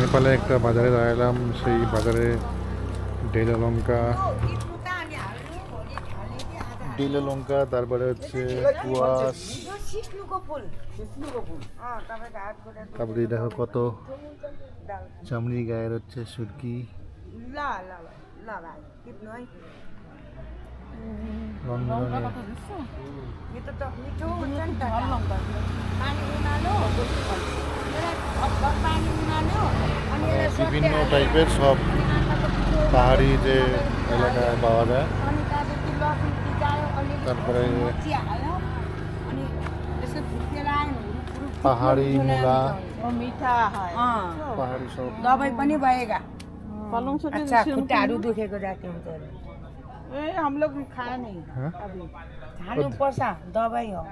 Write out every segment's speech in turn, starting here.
নেপালে একটা বাজারে দাঁড়ালাম, সেই বাজারে ডেলা লঙ্কা, তারপরে হচ্ছে কুয়াশ, তারপরে দেখো কত চামড়ি গায়ের হচ্ছে সুরকি, বিভিন্ন টাইপের সব পাহাড়ি যে এলাকায় পাওয়া যায়। তারপরে পাহাড়ি মূলা, পাহাড়ি সব दबाई पनि भएगा पालंग शाक अच्छा खुट्टाहरू दुखेको जाति हुन्छ अरे ए हम लोग खाए नहीं हाँ? अभी खानु पर्छ दबाई हो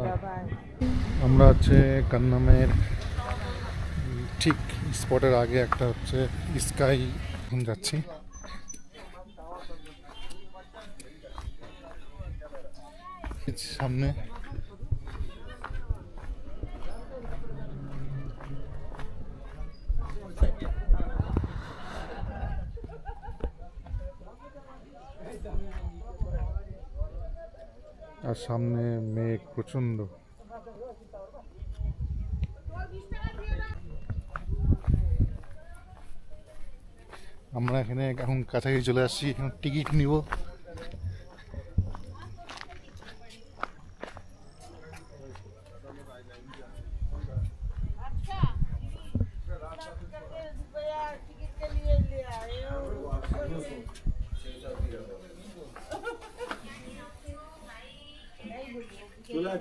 दबाई আমরা হচ্ছে কান্নামের ঠিক স্পটের আগে একটা হচ্ছে স্কাই যাচ্ছি। সামনে আর সামনে মেঘ প্রচন্ড। আমরা এখানে এখন কাছাকাছি চলে আসছি, এখন টিকিট নিব।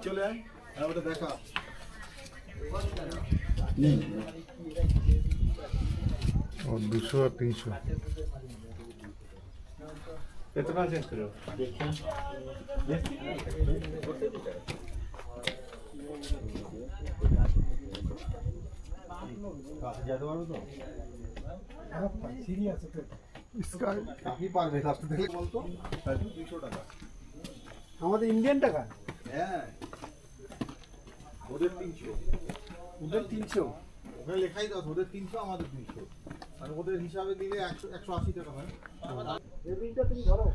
চলে আয় ওটা দেখা ও 200 আর 300 कितना चेंज करो স্কাই আপনি পারবে রাস্তা থেকে বলতো 200 টাকা আমাদের ইন্ডিয়ান টাকা হ্যাঁ ওদের 300 ওদের 300 ওখানে লেখাই দাও ওদের 300 আমাদের 200 আর ওদের হিসাবে দিলে 180 টাকা হয়। এই বিলটা তুমি ধরো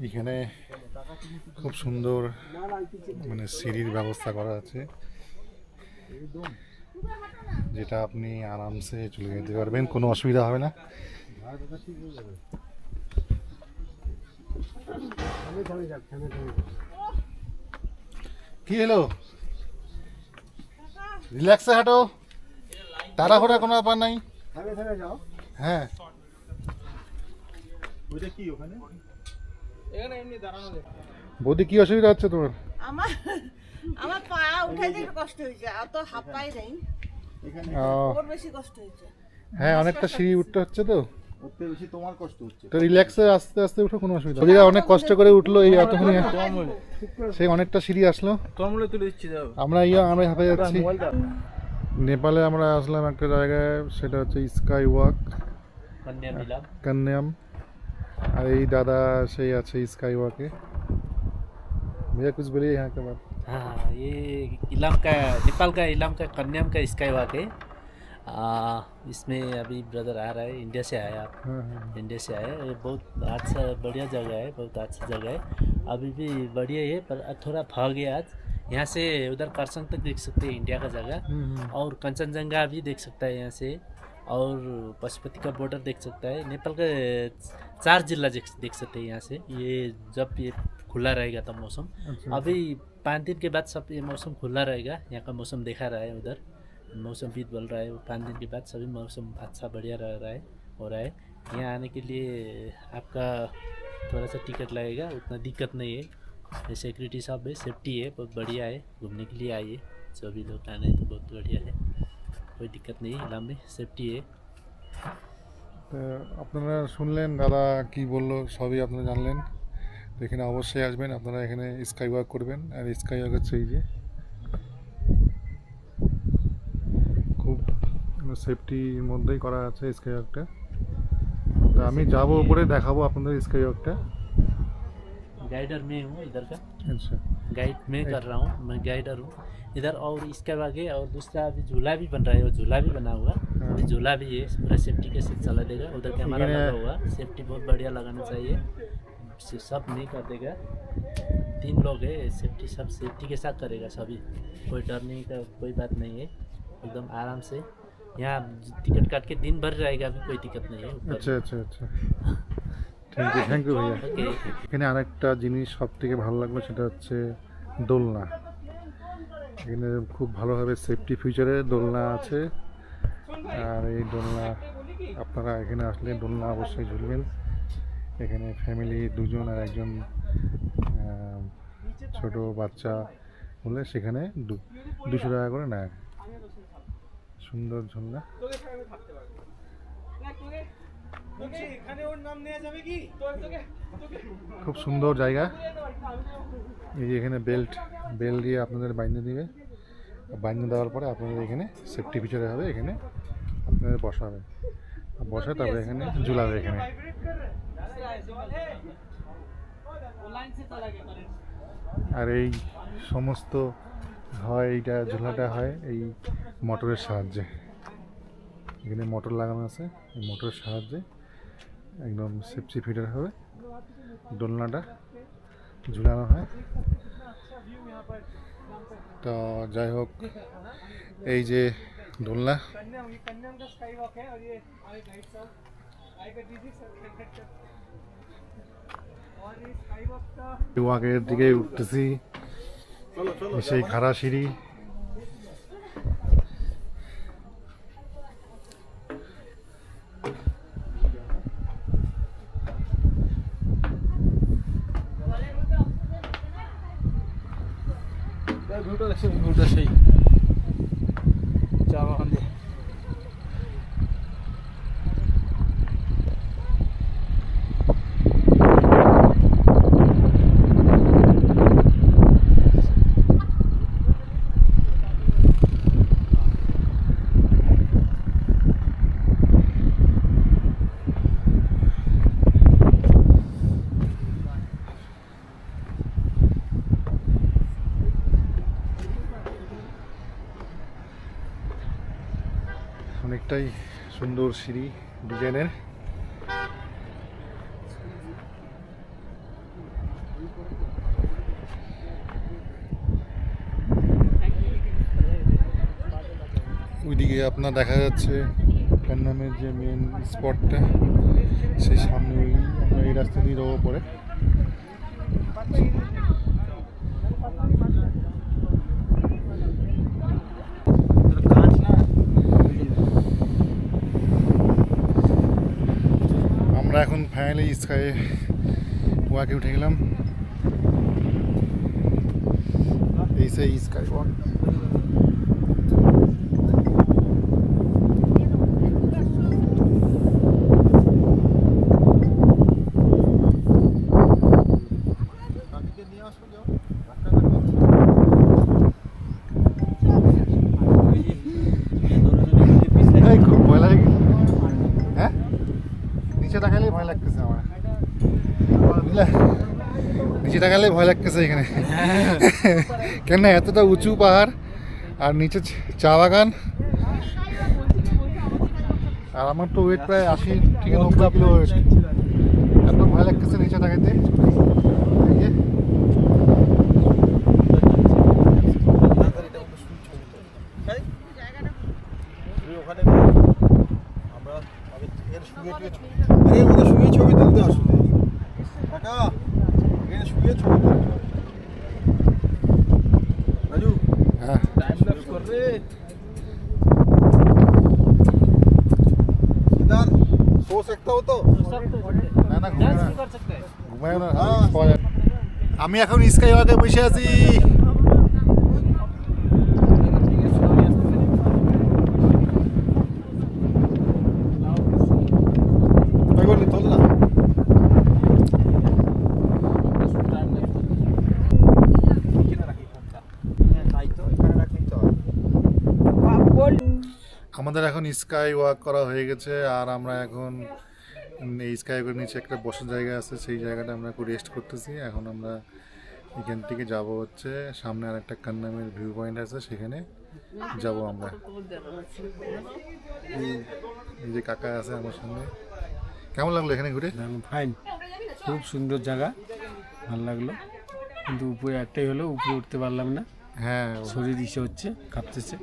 এখানে খুব সুন্দর মানে সিঁড়ির ব্যবস্থা করা আছে, যেটা আপনি আরামসে চলে যেতে পারবেন, কোনো অসুবিধা হবে না। কি হলো, রিল্যাক্সে হাঁটো, তাড়াহুড়া কোনো ব্যাপার নাই। থামে থামে যাও। হ্যাঁ ওইটা কি ওখানে বৌদি কি অসুবিধা হচ্ছে তোমার? আমার আমার পা উঠাইতে একটু কষ্ট হয়েছে অত হাঁপাই নাই এখানে ওর বেশি কষ্ট হয়েছে হ্যাঁ অনেকটা সিঁড়ি উঠতে হচ্ছে তো, উঠতে বেশি তোমার কষ্ট হচ্ছে। তো রিল্যাক্সে আস্তে আস্তে উঠো, কোনো অসুবিধা নেই। অনেক কষ্ট করে উঠলো, এই এতক্ষণ সেই অনেকটা সিঁড়ি আসলো। তোমরা তুলে দিচ্ছি দাও। আমরা আমরা হাঁপে যাচ্ছি। নেপালে আমরা আসলাম একটা জায়গায়, সেটা হচ্ছে স্কাই ওয়াক कन्याम। আর এই দাদা সেই আছে স্কাই ওয়াকে। भैया कुछ बोलिए यहाँ के बात। हाँ, ये इलाम का नेपाल का इलाम का कन्याम का स्काई वॉक है। इसमें अभी ब्रदर आ रहा है, इंडिया से आया आप। हाँ हाँ इंडिया से आया, ये बहुत अच्छा बढ़िया जगह है, बहुत अच्छी जगह है। अभी भी बढ़िया है पर थोड़ा भाग गया आज। यहाँ से उधर करसंग तक देख सकते हैं इंडिया का जगह, और कंचनजंगा भी देख सकता है यहाँ से, और पशुपति का बॉर्डर देख सकता है। नेपाल का 4 जिला देख सकते हैं यहाँ से। ये जब ये खुला रहेगा तब मौसम, अभी 5 दिन के बाद सब ये मौसम खुला रहेगा। यहाँ का मौसम देखा रहा है, उधर मौसम भी बोल रहा है 5 दिन के बाद सभी मौसम अच्छा बढ़िया रह रहा है, हो रहा है। यहाँ आने के लिए आपका थोड़ा सा टिकट लगेगा, उतना दिक्कत नहीं है। सिक्योरिटी सब है, सेफ्टी है, बहुत बढ़िया है। घूमने के लिए आइए, सभी लोग आने तो बहुत बढ़िया है, कोई दिक्कत नहीं है, लंबी सेफ्टी है। তো আপনারা শুনলেন দাদা কি বললো, সবই আপনারা জানলেন। তো এখানে অবশ্যই আসবেন আপনারা, এখানে স্কাই ওয়াক করবেন। আর স্কাই ওয়াক হচ্ছে এই যে খুব সেফটির মধ্যেই করা আছে স্কাই ওয়াকটা। তো আমি যাবো উপরে, দেখাবো আপনাদের স্কাই ওয়াকটা। गाइडर मैं हूँ इधर का, अच्छा गाइड मैं कर रहा हूँ, मैं गाइडर हूँ इधर। और इसके आगे और दूसरा अभी झूला भी बन रहा है, वो झूला भी बना हुआ, अभी झूला भी है, पूरा सेफ्टी के साथ चला देगा। उधर कैमरा लगा हुआ, सेफ्टी बहुत बढ़िया लगाना चाहिए, सब नहीं कर देगा। 3 लोग है, सेफ्टी सब सेफ्टी के साथ करेगा सभी, कोई डरने का कोई बात नहीं है, एकदम आराम से। यहाँ टिकट काट के दिन भर रहेगा, अभी कोई दिक्कत नहीं है ऊपर। আচ্ছা আচ্ছা আচ্ছা থ্যাংক ইউ ভাইয়া। ओके এখানে আরেকটা জিনিস সব থেকে ভালো লাগলো, সেটা হচ্ছে দোলনা। এখানে খুব ভালোভাবে সেফটি ফিচারে দোলনা আছে, আর এই দোলনা আপনারা এখানে আসলে দোলনা অবশ্যই ঝুলবেন। এখানে ফ্যামিলি 2 জন আর একজন ছোট বাচ্চা হলে সেখানে 200 টাকা করে নেয়। সুন্দর ঝুলনা। খুব সুন্দর জায়গা। এই যে এখানে বেল্ট দিয়ে আপনাদের বাইন্ধে দিবে, বাইন্ধে দেওয়ার পরে আপনাদের এখানে সেফটি ফিচারে হবে, এখানে আপনাদের বসাবে, বসে তারপরে এখানে ঝুলাবে এখানে। আর এই সমস্ত হয়, এইটা ঝোলাটা হয় এই মোটরের সাহায্যে। এখানে মোটর লাগানো আছে, এই মোটরের সাহায্যে একদম সেফটি ফিটার হবে, দোলনাটা ঝুলানো হয়। তো যাই হোক, এই যে দোলনা, ওয়াকের দিকে উঠতেছি, সেই খাড়া সিঁড়ি। ভিউটা দেখছি, ভিউটা সেই চা বাগান দিয়ে। অনেকটাই সুন্দর সিঁড়ি ডিজাইনের। ওইদিকে আপনার দেখা যাচ্ছে কান্নামের যে মেন স্পটটা, সেই সামনে আমরা এই রাস্তা দিয়ে যাবো পরে। আমরা এখন ফাইনালি স্কাই ওয়াকে উঠে গেলাম। এই সেই স্কাই ওয়াক। খুব ভয় লাগে, হ্যাঁ নিচে তাকালে ভয় লাগতেছে আমার, বুঝলে নিচে তাকালে ভয় লাগতেছে এখানে। কেন এতটা উঁচু পাহাড় আর নিচে চা বাগান, আর আমার তো ওয়েট প্রায় 80 থেকে 90 কিলো ওয়েট, এত ভয় লাগতেছে নিচে তাকাইতে। ওখানে আমরা শুয়ে ছবি তুলতে আসলে কাকা, এখানে শুয়ে ছবি তুলতে রাজু। হ্যাঁ টাইম ল্যাপস করবে। इधर सो सकता हो तो না না डांस भी कर सकते हैं। ঘুমায় না, পাওয়া যায়। আমি এখন স্কাই ওয়াকে বসে আছি। বলি তোল না, बोल আমাদের এখন স্কাই ওয়াক করা হয়ে গেছে, আর আমরা এখন এই স্কাইওয়াকের নিচে একটা বসার জায়গা আছে, সেই জায়গাটা আমরা একটু রেস্ট করতেছি। এখন আমরা এখান থেকে যাব হচ্ছে সামনে আর একটা কান্নামের ভিউ পয়েন্ট আছে, সেখানে যাব আমরা। এই যে কাকা আছে আমার সঙ্গে। কেমন লাগলো এখানে ঘুরে? ফাইন, খুব সুন্দর জায়গা, ভালো লাগলো। কিন্তু উপরে একটাই হলো, উপরে উঠতে পারলাম না, হ্যাঁ, শরীর ইসে হচ্ছে, কাঁপতেছে।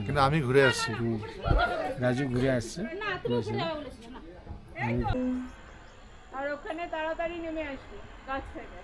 কিন্তু আমি ঘুরে আসছি। রাজু ঘুরে আসছে, আর ওখানে তাড়াতাড়ি নেমে আসবি গাছ থেকে।